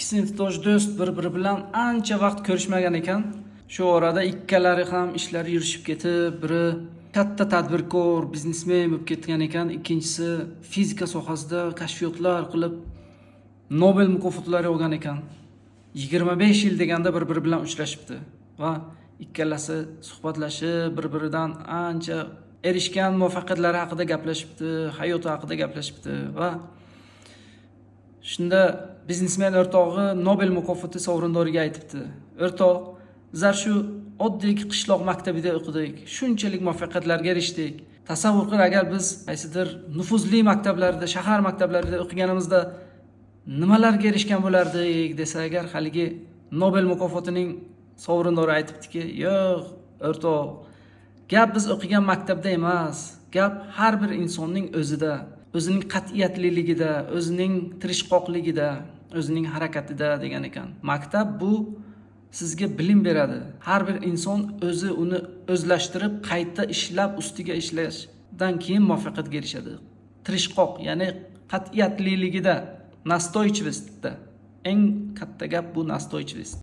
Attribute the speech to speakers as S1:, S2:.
S1: ikki sinfdosh do'st bir-biri bilan ancha vaqt ko'rishmagan ekan. Shu orada ikkalari ham ishlari yurishib ketib, biri katta tadbirkor, biznesmen bo'lib ketgan ekan, ikkinchisi fizika sohasida kashfiyotlar qilib Nobel mukofotlari olgan ekan. 25 yil deganda bir-biri bilan uchrashibdi va ikkalasi suhbatlashib, bir-biridan ancha erishgan muvaffaqiyatlari haqida gaplashibdi, hayoti haqida gaplashibdi va shunda biznesmen o'rtog'i Nobel mukofoti sovrindoriga aytibdi: "O'rtoq, bizlar shu oddiy qishloq maktabida o'qidik, shunchalik muvaffaqiyatlarga erishdik. Tasavvur qil, agar biz qaysidir nufuzli maktablarda, shahar maktablarida o'qiganimizda nimalarga erishgan bo'lardik" desa, agar haligi Nobel mukofotining sovrindori aytibdiki: "Yo'q, o'rtoq, gap biz o'qigan maktabda emas, gap har bir insonning o'zida, o'zining qat'iyatliligida, o'zining tirishqoqligida, o'zining harakatida" degan ekan. Maktab bu sizga bilim beradi. Har bir inson o'zi uni o'zlashtirib, qayta ishlab, ustiga ishlashdan keyin muvaffaqiyatga erishadi. Tirishqoq, ya'ni qat'iyatliligida, nastoychivistda. Eng katta gap bu nastoychivist.